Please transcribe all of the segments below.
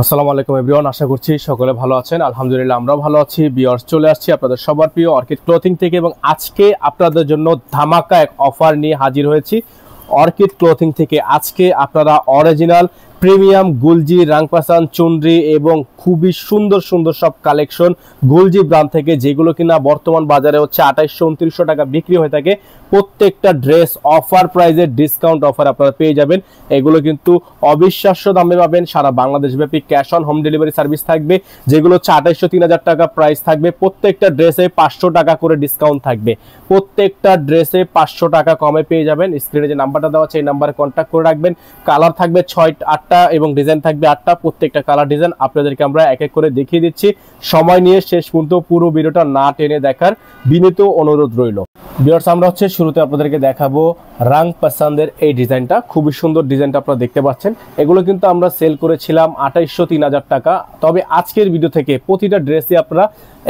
আসসালামু আলাইকুম এভরিওয়ান, আশা করছি সকলে ভালো আছেন। আলহামদুলিল্লাহ আমরাও ভালো আছি। ভিউয়ার্স, চলে আসছি আপনাদের সবার প্রিয় অর্কিড ক্লথিং থেকে এবং আজকে আপনাদের জন্য ধামাকা এক অফার নিয়ে হাজির হয়েছি অর্কিড ক্লথিং থেকে। আজকে আপনারা অরিজিনাল প্রিমিয়াম গুলজি, রাংপাসান, চুনরি এবং খুবই সুন্দর সুন্দর সব কালেকশন গুলজি ব্র্যান্ড থেকে, যেগুলো কিনা বর্তমান বাজারে হচ্ছে 2800-2900 টাকা বিক্রি হয়ে থাকে। প্রত্যেকটা ড্রেস অফার প্রাইজে ডিসকাউন্ট অফার আপনারা পেয়ে যাবেন। এগুলো কিন্তু অবিশ্বাস্য দামে পাবেন। সারা বাংলাদেশ ব্যাপী cash on home delivery service থাকবে, যেগুলো হচ্ছে 2800-3000 টাকা প্রাইস থাকবে। প্রত্যেকটা ড্রেসে 500 টাকা করে ডিসকাউন্ট থাকবে। প্রত্যেকটা ড্রেসে 500 টাকা কমে পেয়ে যাবেন। স্ক্রিনে যে নাম্বারটা দেওয়া আছে এই নাম্বারে কন্ট্যাক্ট করে রাখবেন। কালার থাকবে 6-8টা এবং ডিজাইন থাকবে 8টা। প্রত্যেকটা কালার ডিজাইন আপনাদেরকে আমরা এক এক করে দেখিয়ে দিচ্ছি। সময় নিয়ে শেষ পর্যন্ত পুরো ভিডিওটা না টেনে দেখার বিনীত অনুরোধ রইল। ভিউয়ার্স, আমরা হচ্ছে শুরুতে আপনাদেরকে দেখাবো রাংপাসানের এই ডিজাইনটা। খুবই সুন্দর ডিজাইনটা আপনারা দেখতে পাচ্ছেন। এগুলো কিন্তু আমরা সেল করেছিলাম 2800-3000 টাকা। তবে আজকের ভিডিও থেকে প্রতিটা ড্রেসে আপনারা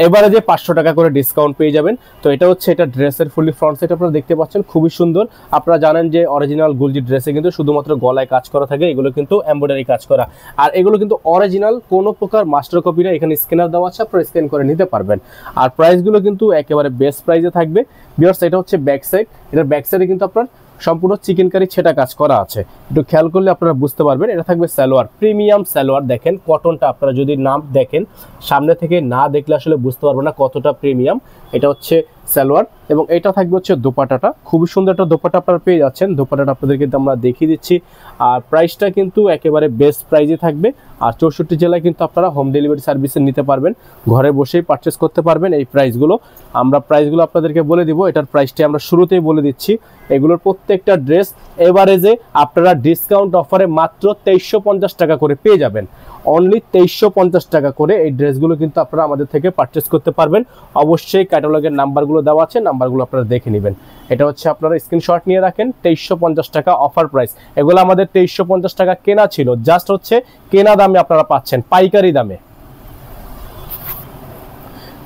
এভারেজে 500 টাকা করে ডিসকাউন্ট পেয়ে যাবেন। তো এটা হচ্ছে এটা ড্রেসের ফুলি ফ্রন্ট সাইড আপনারা দেখতে পাচ্ছেন, খুবই সুন্দর। আপনারা জানেন যে অরিজিনাল গুলজি ড্রেসে কিন্তু শুধুমাত্র গলায় কাজ করা থাকে, এগুলো কিন্তু এমব্রয়ডারি কাজ করা। আর এগুলো কিন্তু অরিজিনাল, কোনো প্রকার মাস্টার কপি না। এখানে স্ক্যানার দেওয়া আছে, আপনারা স্ক্যান করে নিতে পারবেন। আর প্রাইসগুলো কিন্তু একেবারে বেস্ট প্রাইসে থাকবে। ভিউয়ার্স, এটা হচ্ছে ব্যাক সাইড। এটার ব্যাক সাইডে কিন্তু আপনার সম্পূর্ণ চিকেন কারি ছেটা কাজ করা আছে। একটু খেয়াল করলে আপনারা বুঝতে পারবেন। এটা থাকবে সালোয়ার, প্রিমিয়াম সালোয়ার। দেখেন কটনটা, আপনারা যদি না দেখেন, সামনে থেকে না দেখলে আসলে বুঝতে পারবেন না কতটা প্রিমিয়াম। এটা হচ্ছে সালোয়ার এবং এটা থাকবে হচ্ছে দোপাট্টাটা। খুবই সুন্দর একটা দোপাট্টা আপনারা পেয়ে যাচ্ছেন। দোপাট্টাটা আপনাদেরকে আমরা দেখিয়ে দিচ্ছি। আর প্রাইসটা কিন্তু একেবারে বেস্ট প্রাইজে থাকবে। আর 64 জেলায় কিন্তু আপনারা হোম ডেলিভারি সার্ভিসে নিতে পারবেন, ঘরে বসেই পারচেস করতে পারবেন। এই প্রাইসগুলো আমরা আপনাদেরকে বলে দিব। এটার প্রাইসটি আমরা শুরুতেই বলে দিচ্ছি। এগুলোর প্রত্যেকটা ড্রেস এভারেজে আপনারা ডিসকাউন্ট অফারে মাত্র 2350 টাকা করে পেয়ে যাবেন। অনলি 2350 টাকা করে এই ড্রেসগুলো কিন্তু আপনারা আমাদের থেকে পারচেস করতে পারবেন। অবশ্যই ক্যাটালগের নাম্বারগুলো দেওয়া আছে, নাম্বারগুলো আপনারা দেখে নেবেন। এটা হচ্ছে আপনারা স্ক্রিনশট নিয়ে রাখেন। 2350 টাকা অফার প্রাইস। এগুলো আমাদের 2350 টাকা কেনা ছিল, জাস্ট হচ্ছে কেনা দামে আপনারা পাচ্ছেন, পাইকারি দামে।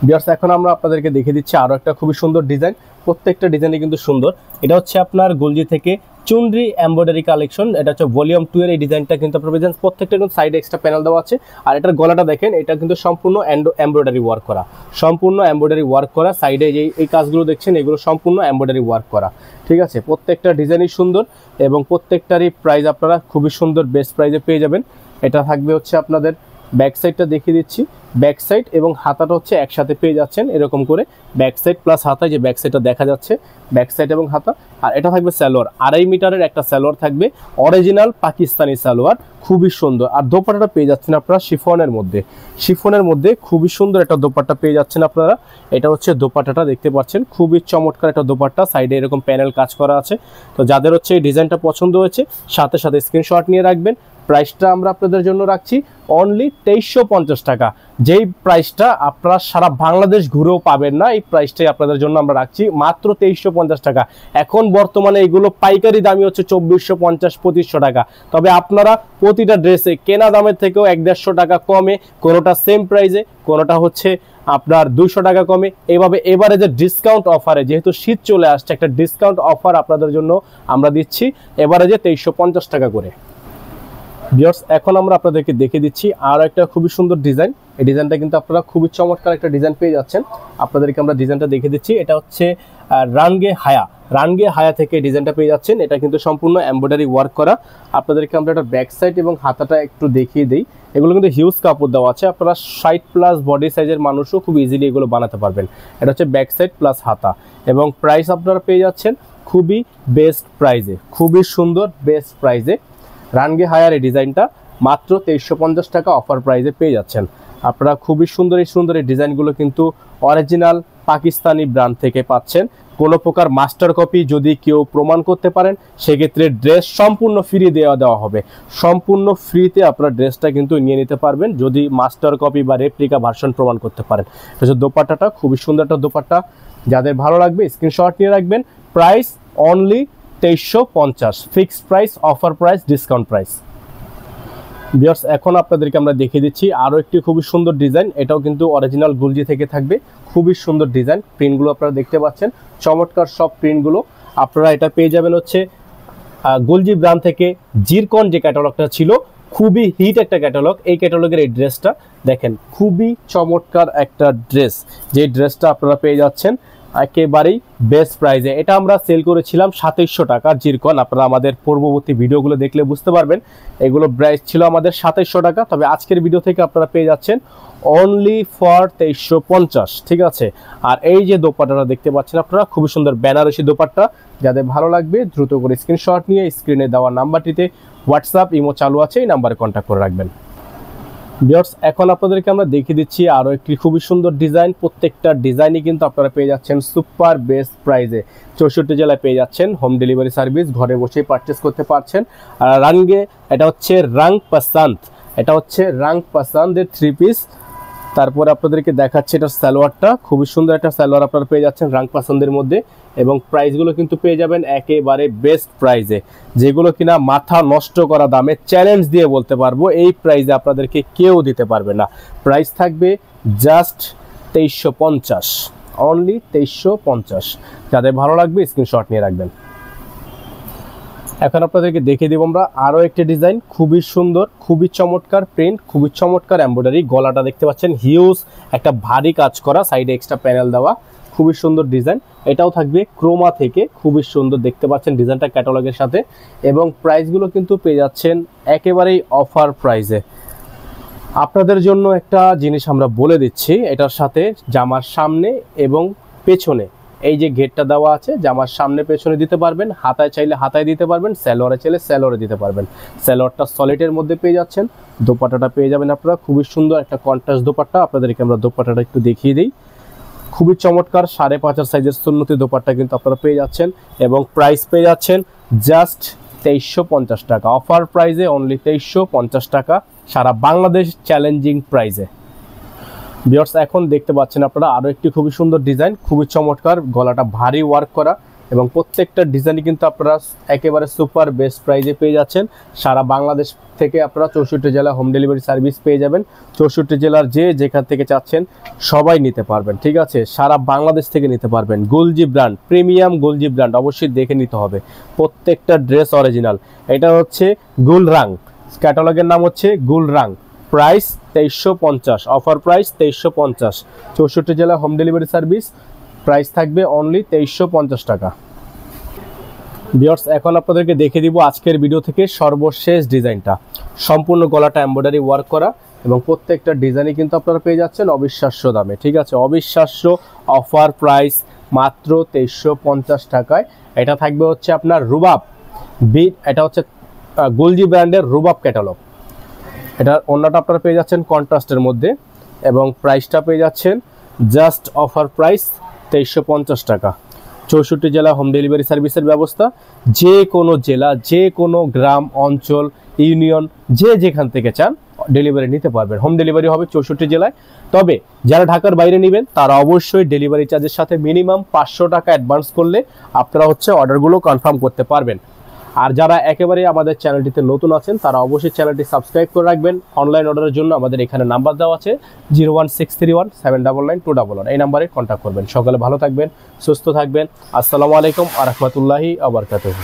ভিউয়ার্স, এখন আমরা আপনাদেরকে দেখে দিচ্ছি আরো একটা খুবই সুন্দর ডিজাইন। প্রত্যেকটা ডিজাইনই কিন্তু সুন্দর। এটা হচ্ছে আপনার গুলজি থেকে চুনরি এমব্রয়ডারি কালেকশন। এটা হচ্ছে ভলিউম 2 এর এই ডিজাইনটা কিন্তু আপনারা পেয়েছেন। প্রত্যেকটা কিন্তু সাইডে এক্সট্রা প্যানেল দেওয়া আছে। আর এটার গলাটা দেখেন, এটা কিন্তু সম্পূর্ণ এমব্রয়ডারি ওয়ার্ক করা, সম্পূর্ণ এমব্রয়ডারি ওয়ার্ক করা। সাইডে এই কাজগুলো দেখছেন, এগুলো সম্পূর্ণ এমব্রয়ডারি ওয়ার্ক করা। ঠিক আছে, প্রত্যেকটা ডিজাইনই সুন্দর এবং প্রত্যেকটারই প্রাইস আপনারা খুবই সুন্দর বেস্ট প্রাইসে পেয়ে যাবেন। এটা থাকবে হচ্ছে আপনাদের ব্যাক সাইডটা দেখিয়ে দিচ্ছি। ব্যাক সাইড এবং হাতাটা হচ্ছে একসাথে পেয়ে যাচ্ছেন এরকম করে। ব্যাক সাইড প্লাস হাতা, যে ব্যাক সাইডটা দেখা যাচ্ছে, ব্যাক সাইড এবং হাতা। আর এটা থাকবে সালোয়ার, 2.5 মিটারের একটা সালোয়ার থাকবে, অরিজিনাল পাকিস্তানি সালোয়ার, খুবই সুন্দর। আর দোপাট্টাটা পেয়ে যাচ্ছেন আপনারা শিফনের মধ্যে। শিফনের মধ্যে খুবই সুন্দর একটা দোপাট্টা পেয়ে যাচ্ছেন আপনারা। এটা হচ্ছে দোপাট্টাটা দেখতে পাচ্ছেন, খুবই চমৎকার একটা দোপাট্টা। সাইডে এরকম প্যানেল কাজ করা আছে। তো যাদের হচ্ছে এই ডিজাইনটা পছন্দ হয়েছে, সাথে সাথে স্ক্রিনশট নিয়ে রাখবেন। প্রাইসটা আমরা আপনাদের জন্য রাখছি অনলি 2350 টাকা। যেই প্রাইসটা আপনারা সারা বাংলাদেশ ঘুরেও পাবেন না, এই প্রাইসটাই আপনাদের জন্য আমরা রাখছি মাত্র 2350 টাকা। এখন বর্তমানে এগুলো পাইকারি দামই হচ্ছে 2450-2500 টাকা। তবে আপনারা প্রতিটা ড্রেসে কেনা দামের থেকেও 150 টাকা কমে, কোনোটা সেম প্রাইসে, কোনোটা হচ্ছে আপনার 200 টাকা কমে, এইভাবে এভারেজে ডিসকাউন্ট অফারে, যেহেতু শীত চলে আসছে, একটা ডিসকাউন্ট অফার আপনাদের জন্য আমরা দিচ্ছি এভারেজে 2350 টাকা করে। ভিউয়ার্স, এখন আমরা আপনাদেরকে দেখে দিচ্ছি আরো একটা খুবই সুন্দর ডিজাইন। এই ডিজাইনটা কিন্তু আপনারা খুবই চমৎকার একটা ডিজাইন পেয়ে যাচ্ছেন। আপনাদেরকে আমরা ডিজাইনটা দেখে দিচ্ছি। এটা হচ্ছে রানগে হায়া থেকে ডিজাইনটা পেয়ে যাচ্ছেন। এটা কিন্তু সম্পূর্ণ এমব্রয়ডারি ওয়ার্ক করা। আপনাদেরকে আমরা একটা ব্যাক সাইড এবং হাতাটা একটু দেখিয়ে দিই। এগুলো কিন্তু হিউজ কাপড় দেওয়া আছে। আপনারা 60+ বডি সাইজের মানুষও খুব ইজিলি এগুলো বানাতে পারবেন। এটা হচ্ছে ব্যাক সাইড প্লাস হাতা এবং প্রাইস আপনারা পেয়ে যাচ্ছেন খুবই বেস্ট প্রাইজে, খুবই সুন্দর বেস্ট প্রাইজে। রানগে হায়ার এই ডিজাইনটা মাত্র 2350 টাকা অফার প্রাইসে পেয়ে যাচ্ছেন আপনারা। খুবই সুন্দর এই ডিজাইনগুলো কিন্তু অরিজিনাল পাকিস্তানি ব্র্যান্ড থেকে পাচ্ছেন। কোনো প্রকার মাস্টার কপি যদি কেউ প্রমাণ করতে পারেন, সেক্ষেত্রে ড্রেস সম্পূর্ণ ফ্রি দেওয়া হবে। সম্পূর্ণ ফ্রিতে আপনারা ড্রেসটা কিন্তু নিয়ে নিতে পারবেন যদি মাস্টার কপি বা রেপ্লিকা ভার্সন প্রমাণ করতে পারেন। এটা দোপাট্টাটা খুবই সুন্দর একটা দোপাট্টা। যাদের ভালো লাগবে স্ক্রিনশট নিয়ে রাখবেন। Price only 2350, fixed price, offer price, discount price. Viewers, এখন আপনাদেরকে আমরা দেখিয়ে দিচ্ছি আরো একটি খুবই সুন্দর ডিজাইন। এটাও কিন্তু অরিজিনাল গুলজি থেকে থাকবে। খুবই সুন্দর ডিজাইন। প্রিন্টগুলো আপনারা দেখতে পাচ্ছেন, চমৎকার সব প্রিন্টগুলো। আপনারা এটা পেয়ে যাবেন হচ্ছে গুলজি ব্র্যান্ড থেকে জিরকন যে ক্যাটালগটা ছিল, খুবই হিট একটা ক্যাটালগ। এই ক্যাটালগের এই ড্রেসটা দেখেন, খুবই চমৎকার একটা ড্রেস, যে ড্রেসটা আপনারা পেয়ে যাচ্ছেন একেবারেই বেস্ট প্রাইসে। এটা আমরা সেল করেছিলাম 2700 টাকা জিরকন। আপনারা আমাদের পূর্ববর্তী ভিডিওগুলো দেখলে বুঝতে পারবেন, এগুলো প্রাইস ছিল আমাদের 2700 টাকা। তবে আজকের ভিডিও থেকে আপনারা পেয়ে যাচ্ছেন অনলি ফর 2350, ঠিক আছে। আর এই যে দোপাট্টাটা দেখতে পাচ্ছেন আপনারা, খুবই সুন্দর বেনারসি দোপাট্টা। যাদের ভালো লাগবে দ্রুত করে স্ক্রিনশট নিয়ে স্ক্রিনে দেওয়া নাম্বারটিতে হোয়াটসঅ্যাপ ইমো চালু আছে, এই নাম্বারে কন্ট্যাক্ট করে রাখবেন। ভিউয়ার্স, এখন আপনাদেরকে আমরা দেখিয়ে দিচ্ছি আরও একটি খুবই সুন্দর ডিজাইন। প্রত্যেকটা ডিজাইনই কিন্তু আপনারা পেয়ে যাচ্ছেন সুপার বেস্ট প্রাইসে। 64 জেলায় পেয়ে যাচ্ছেন হোম ডেলিভারি সার্ভিস, ঘরে বসেই পারচেস করতে পারছেন। আর রাঙ্গে এটা হচ্ছে রাং পাসান্ত, এটা হচ্ছে রাং পাসান্দের 3 পিস। তারপরে আপনাদেরকে দেখাচ্ছি এটা সালোয়ারটা, খুবই সুন্দর একটা সালোয়ার আপনারা পেয়ে যাচ্ছেন রাং পাসান্দের মধ্যে। এবং প্রাইসগুলো কিন্তু পেয়ে যাবেন একেবারে বেস্ট প্রাইসে, যেগুলো কিনা মাথা নষ্ট করা দামে, চ্যালেঞ্জ দিয়ে বলতে পারবো এই প্রাইসে আপনাদেরকে কেউ দিতে পারবে না। প্রাইস থাকবে জাস্ট 2350, অনলি 2350। যাদের ভালো লাগবে স্ক্রিনশট নিয়ে রাখবেন। এখন আপনাদেরকে দেখিয়ে দেবো আমরা আরও একটি ডিজাইন, খুবই সুন্দর, খুবই চমৎকার প্রিন্ট, খুবই চমৎকার এমব্রয়ডারি। গলাটা দেখতে পাচ্ছেন হিউজ একটা ভারী কাজ করা, সাইডে এক্সট্রা প্যানেল দেওয়া, খুবই সুন্দর ডিজাইন। এটাও থাকবে ক্রোমা থেকে, খুবই সুন্দর দেখতে পাচ্ছেন ডিজাইনটা ক্যাটালগের সাথে। এবং প্রাইসগুলো কিন্তু পেয়ে যাচ্ছেন একেবারেই অফার প্রাইসে। আপনাদের জন্য একটা জিনিস আমরা বলে দিচ্ছি, এটার সাথে জামার সামনে এবং পেছনে এই যে ঘেরটা দেওয়া আছে, জামার সামনে পেছনে দিতে পারবেন, হাতায় চাইলে হাতায় দিতে পারবেন, স্যালোয়ারে চাইলে স্যালোয়ারে দিতে পারবেন। স্যালোয়ারটা সলিডের মধ্যে পেয়ে যাচ্ছেন, দোপাট্টাটা পেয়ে যাবেন আপনারা খুবই সুন্দর একটা কন্ট্রাস্ট দোপাট্টা। আপনাদেরকে আমরা দোপাট্টাটা একটু দেখিয়ে দিই, খুবই চমৎকার 5.5 সাইজের সুন্নতি দোপাট্টা কিন্তু আপনারা পেয়ে যাচ্ছেন। এবং প্রাইস পেয়ে যাচ্ছেন জাস্ট 2350 টাকা, অফার প্রাইসে অনলি 2350 টাকা, সারা বাংলাদেশ চ্যালেঞ্জিং প্রাইসে। ভিউয়ার্স, এখন দেখতে পাচ্ছেন আপনারা আরও একটি খুবই সুন্দর ডিজাইন, খুবই চমৎকার, গলাটা ভারী ওয়ার্ক করা। এবং প্রত্যেকটা ডিজাইনই কিন্তু আপনারা একেবারে সুপার বেস্ট প্রাইসে পেয়ে যাচ্ছেন। সারা বাংলাদেশ থেকে আপনারা 64 জেলা হোম ডেলিভারি সার্ভিস পেয়ে যাবেন। 64 জেলার যে যেখান থেকে চাচ্ছেন সবাই নিতে পারবেন, ঠিক আছে। সারা বাংলাদেশ থেকে নিতে পারবেন। গুলজি ব্র্যান্ড, প্রিমিয়াম গুলজি ব্র্যান্ড, অবশ্যই দেখে নিতে হবে। প্রত্যেকটা ড্রেস অরিজিনাল। এটা হচ্ছে গুলরাং, ক্যাটালগের নাম হচ্ছে গুলরাং। Price 2350, offer price 2350। 64 জেলা হোম ডেলিভারি সার্ভিস, প্রাইস থাকবে অনলি 2350 টাকা। ভিউয়ার্স, এখন আপনাদেরকে দেখে দিব আজকের ভিডিও থেকে সর্বশেষ ডিজাইনটা। সম্পূর্ণ গলাটা এমব্রয়ডারি ওয়ার্ক করা এবং প্রত্যেকটা ডিজাইনই কিন্তু আপনারা পেয়ে যাচ্ছেন অবিশ্বাস্য দামে, ঠিক আছে। অবিশ্বাস্য অফার প্রাইস মাত্র 2350 টাকায়। এটা থাকবে হচ্ছে আপনার রুবাব বিট, এটা হচ্ছে গুলজি ব্র্যান্ডের রুবাব ক্যাটালগ। এটার অন্যটা আপনারা পেয়ে যাচ্ছেন কন্ট্রাস্টের মধ্যে এবং প্রাইসটা পেয়ে যাচ্ছেন জাস্ট অফার প্রাইস 2350 টাকা। 64 জেলা হোম ডেলিভারি সার্ভিসের ব্যবস্থা। যে কোনো জেলা, যে কোনো গ্রাম অঞ্চল ইউনিয়ন, যে যেখান থেকে চান ডেলিভারি নিতে পারবেন। হোম ডেলিভারি হবে 64 জেলায়। তবে যারা ঢাকার বাইরে নেবেন তারা অবশ্যই ডেলিভারি চার্জের সাথে মিনিমাম 500 টাকা অ্যাডভান্স করলে আপনারা হচ্ছে অর্ডারগুলো কনফার্ম করতে পারবেন। আর যারা একেবারে আমাদের চ্যানেলটিতে নতুন আছেন তারা অবশ্যই চ্যানেলটি সাবস্ক্রাইব করে রাখবেন। অনলাইন অর্ডারের জন্য আমাদের এখানে নাম্বার দেওয়া আছে 01631799211, এই নাম্বারে কন্ট্যাক্ট করবেন। সকালে ভালো থাকবেন, সুস্থ থাকবেন। আসসালামু আলাইকুম ওয়া রাহমাতুল্লাহি ওয়া বারাকাতুহু।